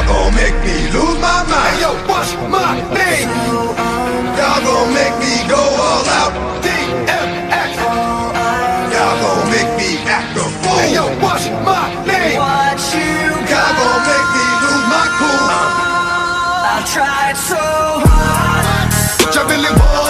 Y'all gon' make me lose my mind. Hey yo, what's my name? Y'all gon' make me go all out. DMX. Y'all gon' make me act a fool. Hey yo, what's my name? What you Y'all gon' make me lose my cool. I tried so hard. What you really want?